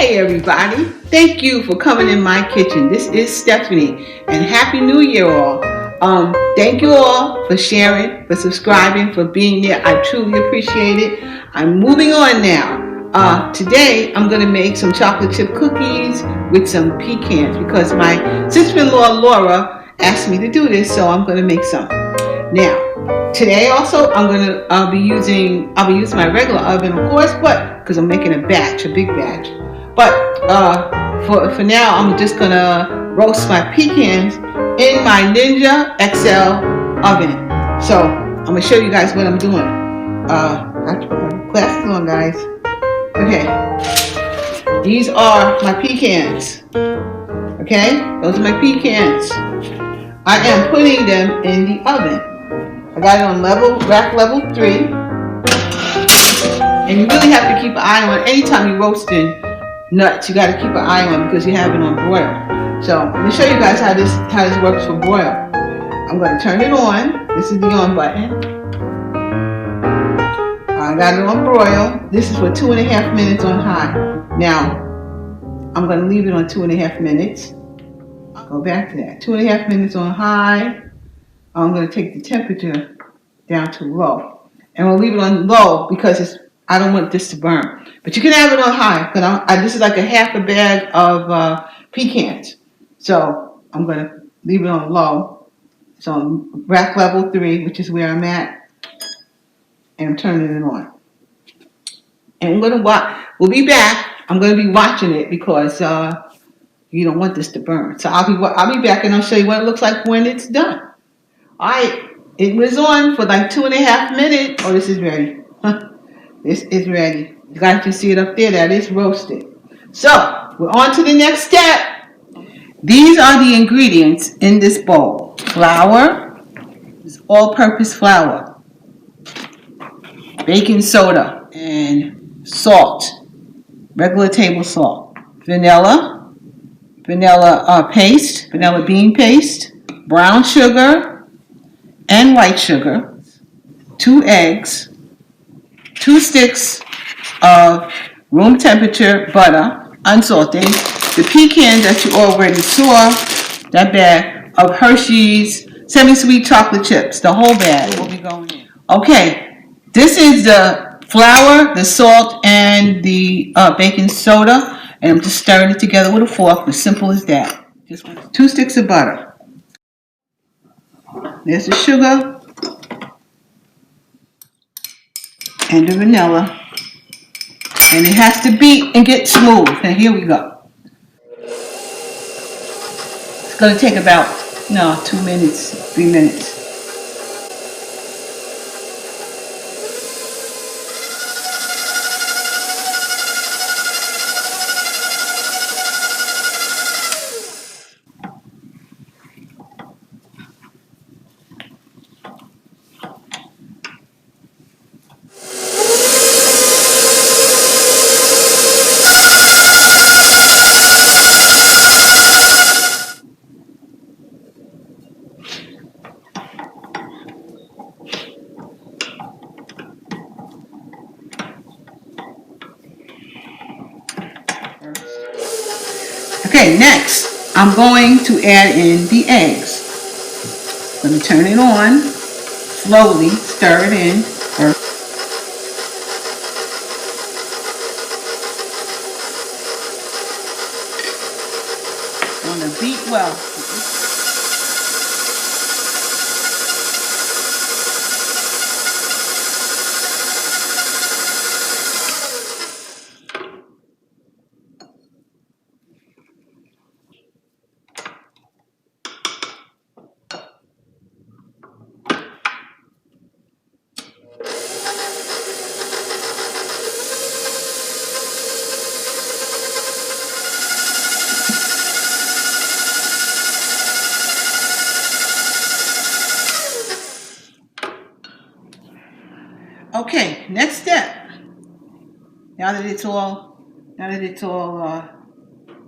Hey everybody, thank you for coming in my kitchen. This is Stephanie and Happy New Year all. Thank you all for sharing, for subscribing, for being there. I truly appreciate it. I'm moving on now. Today I'm going to make some chocolate chip cookies with some pecans because my sister-in-law Laura asked me to do this, so I'm going to make some. Now, today also I'll be using my regular oven, of course, but because I'm making a big batch. But for now, I'm just gonna roast my pecans in my Ninja XL oven. So I'm gonna show you guys what I'm doing. I have to put my glasses on, guys. Okay, these are my pecans. Okay, those are my pecans. I am putting them in the oven. I got it on rack level 3. And you really have to keep an eye on anytime you're roasting nuts. You got to keep an eye on because you have it on broil. So let me show you guys how this works for broil. I'm going to turn it on. This is the on button. I got it on broil. This is for 2.5 minutes on high. Now I'm going to leave it on 2.5 minutes. I'll go back to that. 2.5 minutes on high. I'm going to take the temperature down to low. And we'll leave it on low because I don't want this to burn. But you can have it on high. Because this is like a half a bag of pecans. So I'm going to leave it on low. So rack level 3, which is where I'm at. And I'm turning it on. And I'm going to watch. We'll be back. I'm going to be watching it because you don't want this to burn. So I'll be back and I'll show you what it looks like when it's done. Alright, it was on for like 2.5 minutes. Oh, this is ready. This is ready. You guys can see it up there. That is roasted. So, we're on to the next step. These are the ingredients in this bowl. Flour, this all-purpose flour, baking soda, and salt, regular table salt, vanilla paste, vanilla bean paste, brown sugar, and white sugar, 2 eggs, 2 sticks of room temperature butter, unsalted, the pecans that you already saw, that bag of Hershey's semi-sweet chocolate chips, the whole bag will be going in. Okay, this is the flour, the salt, and the baking soda, and I'm just stirring it together with a fork, as simple as that. Just 2 sticks of butter. There's the sugar and the vanilla. And it has to beat and get smooth. And here we go. It's going to take about, 2 minutes, 3 minutes. Okay, next, I'm going to add in the eggs. I'm going to turn it on, slowly stir it in. I'm going to beat well. Okay, next step. Now that it's all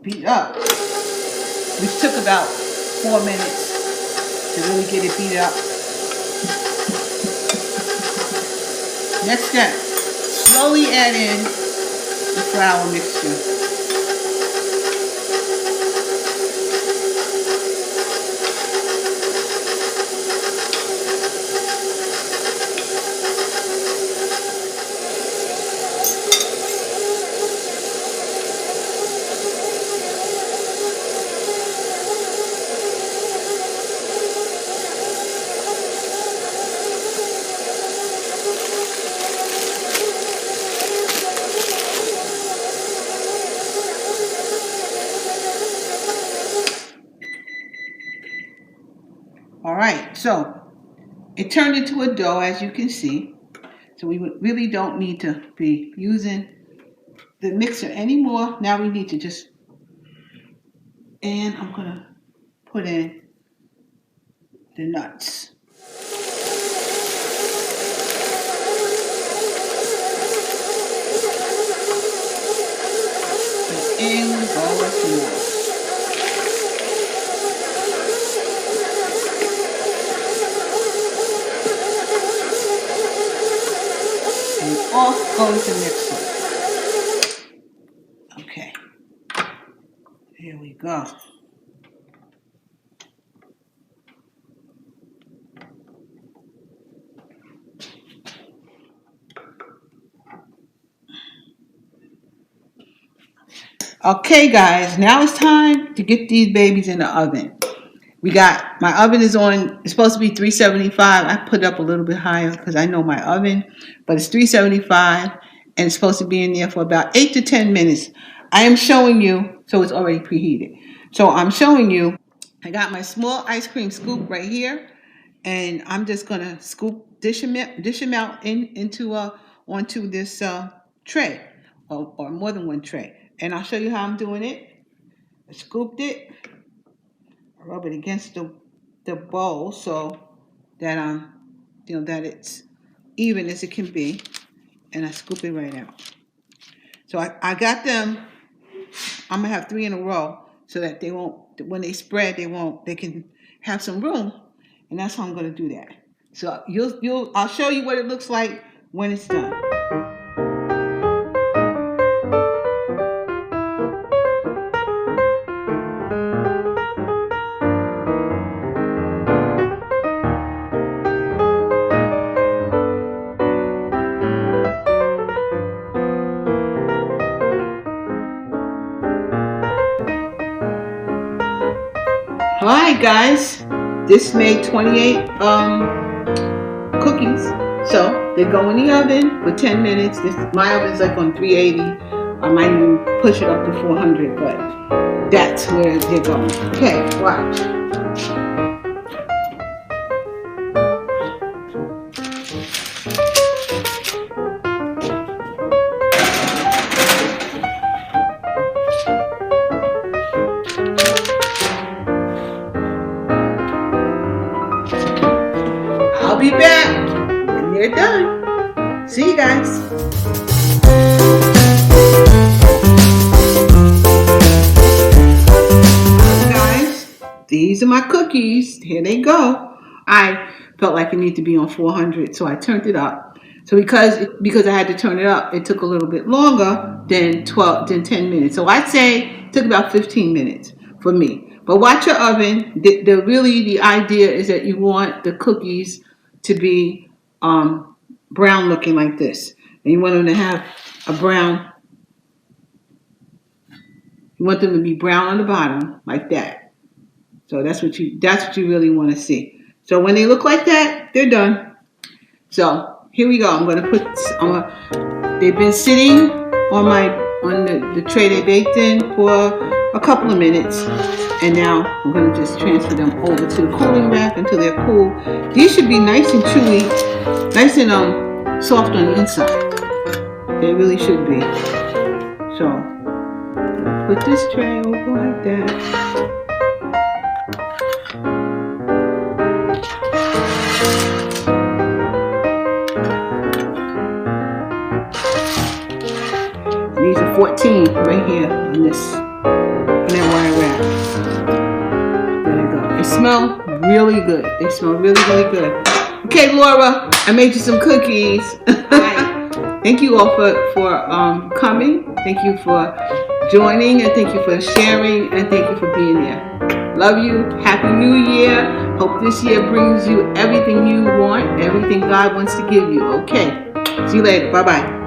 beat up, which took about 4 minutes to really get it beat up. Next step, slowly add in the flour mixture. So it turned into a dough, as you can see. So we really don't need to be using the mixer anymore. Now we need to just, and I'm gonna put in the nuts. And in goes the nuts. And off goes the mixer. Okay. Here we go. Okay, guys, now it's time to get these babies in the oven. My oven is on, it's supposed to be 375. I put it up a little bit higher because I know my oven, but it's 375 and it's supposed to be in there for about 8 to 10 minutes. I am showing you, so it's already preheated. So I'm showing you, I got my small ice cream scoop right here, and I'm just gonna dish them out onto this tray, or more than one tray. And I'll show you how I'm doing it. I scooped it, I rub it against the bowl so that that it's even as it can be, and I scoop it right out. So I got them. I'm gonna have 3 in a row so that they won't, when they spread, they can have some room, and that's how I'm gonna do that. So I'll show you what it looks like when it's done. Alright guys, this made 28 cookies. So they go in the oven for 10 minutes. My oven's like on 380. I might even push it up to 400, but that's where they're going. Okay, watch. I'll be back when they're done. See you guys. Guys, these are my cookies. Here they go. I felt like it needed to be on 400, so I turned it up. So because I had to turn it up, it took a little bit longer than 10 minutes. So I'd say it took about 15 minutes for me. But watch your oven. The idea is that you want the cookies to be brown looking like this, and you want them to have a brown. You want them to be brown on the bottom like that. So that's what you really want to see. So when they look like that, they're done. So here we go. They've been sitting on the tray they baked in for a couple of minutes. And now I'm going to just transfer them over to the cooling rack until they're cool. These should be nice and chewy, nice and soft on the inside. They really should be. So put this tray over like that. These are 14 right here on that wire wrap. There they go. They smell really good. They smell really, really good. Okay, Laura, I made you some cookies. Thank you all for coming. Thank you for joining, and thank you for sharing, and thank you for being there. Love you. Happy New Year. Hope this year brings you everything you want, everything God wants to give you. Okay. See you later. Bye-bye.